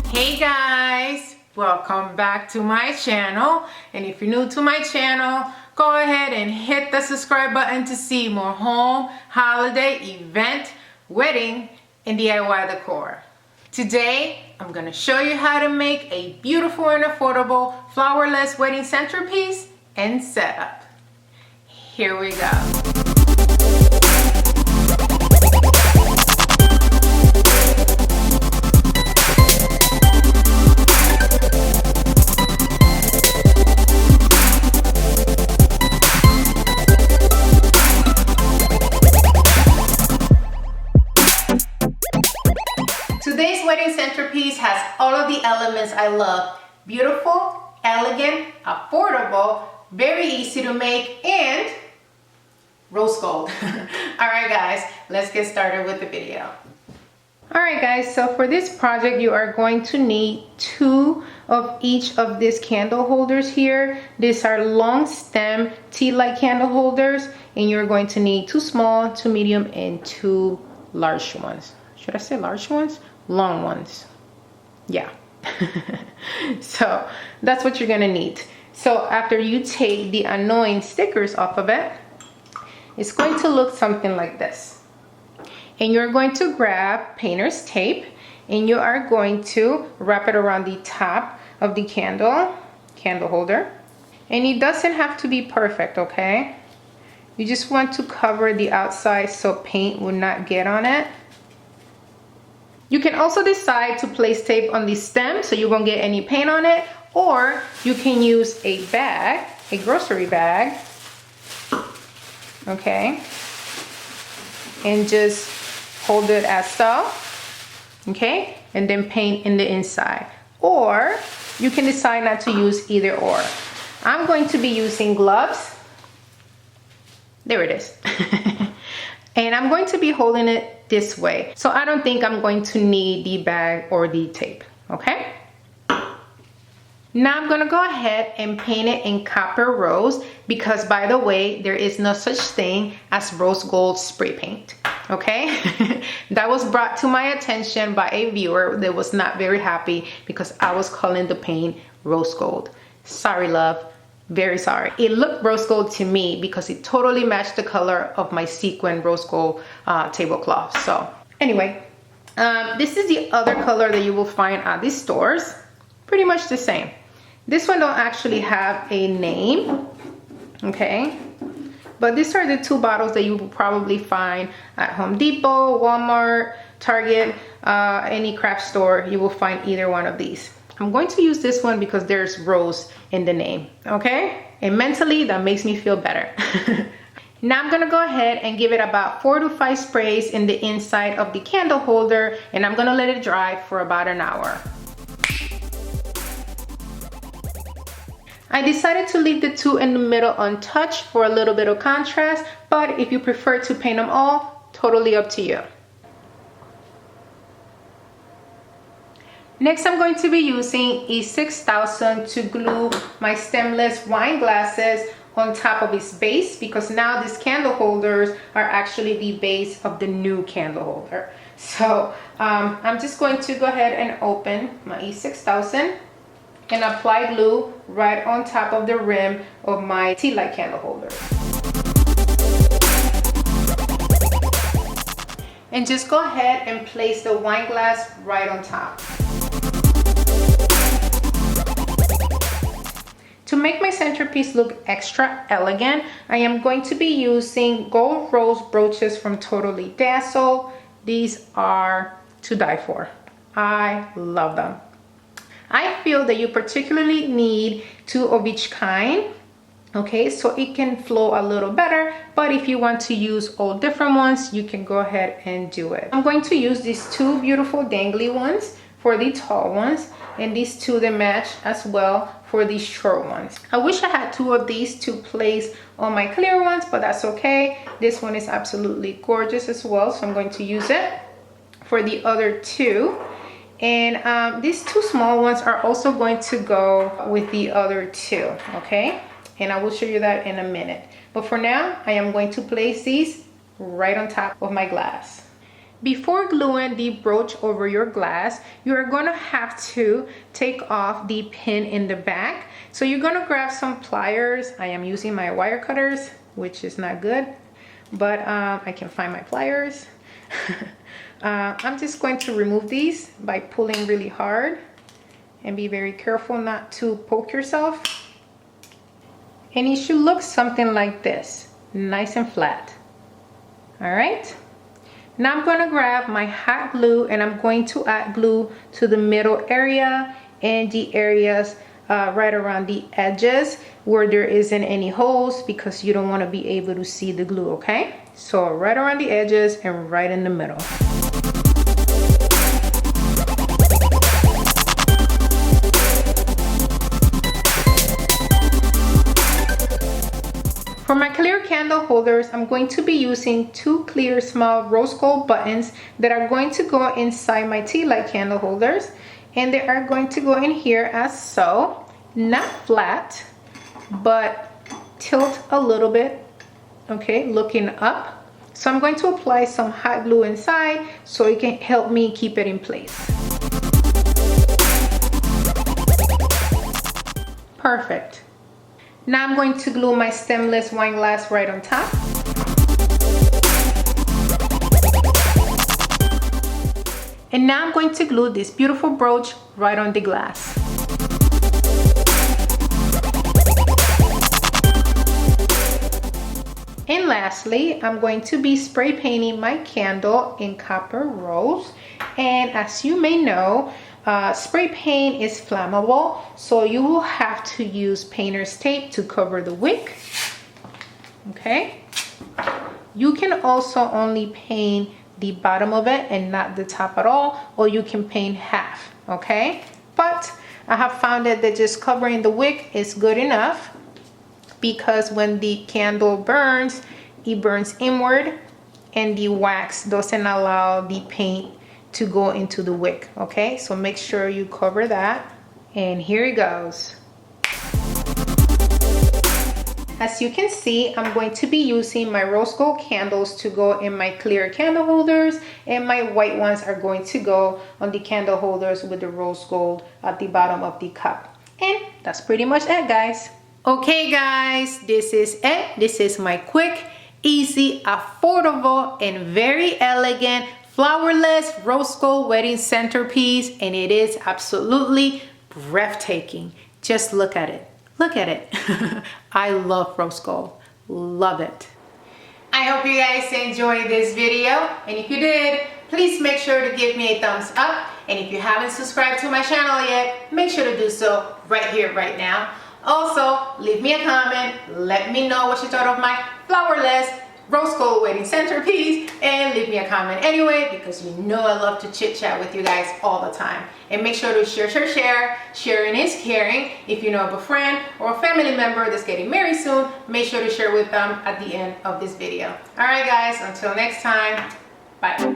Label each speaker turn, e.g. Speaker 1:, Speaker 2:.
Speaker 1: Hey guys, welcome back to my channel, and if you're new to my channel, go ahead and hit the subscribe button to see more home, holiday, event, wedding, and DIY decor. Today I'm going to show you how to make a beautiful and affordable flowerless wedding centerpiece and setup. Here we go. Today's wedding centerpiece has all of the elements I love. Beautiful, elegant, affordable, very easy to make, and rose gold. Alright guys, let's get started with the video. Alright guys, so for this project you are going to need 2 of each of these candle holders here. These are long stem tea light candle holders, and you're going to need 2 small, 2 medium, and 2 large ones. Should I say large ones? Long ones. Yeah. So that's what you're gonna need. So after you take the annoying stickers off of it, it's going to look something like this. And you're going to grab painter's tape, and you are going to wrap it around the top of the candle holder. And it doesn't have to be perfect, okay? You just want to cover the outside so paint will not get on it. You can also decide to place tape on the stem so you won't get any paint on it, or you can use a bag, a grocery bag, okay, and just hold it as so, okay, and then paint in the inside. Or you can decide not to use either or. I'm going to be using gloves. There it is. And I'm going to be holding it this way. So I don't think I'm going to need the bag or the tape, okay? Now I'm gonna go ahead and paint it in copper rose, because by the way, there is no such thing as rose gold spray paint, okay? That was brought to my attention by a viewer that was not very happy because I was calling the paint rose gold. Sorry, love. Very sorry. It looked rose gold to me because it totally matched the color of my sequin rose gold tablecloth. So anyway, this is the other color that you will find at these stores. Pretty much the same. This one don't actually have a name, okay? But these are the 2 bottles that you will probably find at Home Depot, Walmart, Target, any craft store. You will find either one of these. I'm going to use this one because there's rose in the name, okay? And mentally, that makes me feel better. Now I'm gonna go ahead and give it about 4 to 5 sprays in the inside of the candle holder, and I'm gonna let it dry for about an hour. I decided to leave the 2 in the middle untouched for a little bit of contrast, but if you prefer to paint them all, totally up to you. Next, I'm going to be using E6000 to glue my stemless wine glasses on top of its base, because now these candle holders are actually the base of the new candle holder. So I'm just going to go ahead and open my E6000 and apply glue right on top of the rim of my tea light candle holder. And just go ahead and place the wine glass right on top. To make my centerpiece look extra elegant, I am going to be using gold rose brooches from Totally Dazzled. These are to die for. I love them. I feel that you particularly need 2 of each kind Okay, so it can flow a little better, but if you want to use all different ones, you can go ahead and do it. I'm going to use these two beautiful dangly ones for the tall ones, and these two that match as well for these short ones. I wish I had two of these to place on my clear ones, but that's okay. This one is absolutely gorgeous as well, so I'm going to use it for the other two. And these two small ones are also going to go with the other two, okay? And I will show you that in a minute. But for now, I am going to place these right on top of my glass. Before gluing the brooch over your glass, you are going to have to take off the pin in the back. So you're going to grab some pliers. I am using my wire cutters, which is not good, but I can find my pliers. I'm just going to remove these by pulling really hard, and be very careful not to poke yourself. And it should look something like this, nice and flat. All right. Now I'm going to grab my hot glue, and I'm going to add glue to the middle area and the areas right around the edges where there isn't any holes, because you don't want to be able to see the glue, okay? So right around the edges and right in the middle. For my clear candle holders, I'm going to be using two clear small rose gold buttons that are going to go inside my tea light candle holders, and they are going to go in here as so, not flat, but tilt a little bit, okay, looking up. So I'm going to apply some hot glue inside so it can help me keep it in place. Perfect. Now I'm going to glue my stemless wine glass right on top. And now I'm going to glue this beautiful brooch right on the glass. And lastly, I'm going to be spray painting my candle in copper rose. And as you may know, spray paint is flammable, so you will have to use painter's tape to cover the wick. Okay, you can also only paint the bottom of it and not the top at all, or you can paint half, okay? But I have found that just covering the wick is good enough, because when the candle burns, it burns inward, and the wax doesn't allow the paint to go into the wick, okay? So make sure you cover that. And here it goes. As you can see, I'm going to be using my rose gold candles to go in my clear candle holders, and my white ones are going to go on the candle holders with the rose gold at the bottom of the cup. And that's pretty much it, guys. Okay guys, this is it. This is my quick, easy, affordable, and very elegant flowerless rose gold wedding centerpiece, and it is absolutely breathtaking. Just look at it. Look at it. I love rose gold. Love it. I hope you guys enjoyed this video, and if you did, please make sure to give me a thumbs up, and if you haven't subscribed to my channel yet, make sure to do so right here, right now. Also, leave me a comment. Let me know what you thought of my flowerless rose gold wedding centerpiece, and leave me a comment anyway, because you know I love to chit chat with you guys all the time. And make sure to share. Sharing is caring. If you know of a friend or a family member that's getting married soon, make sure to share with them at the end of this video. All right guys, until next time, bye.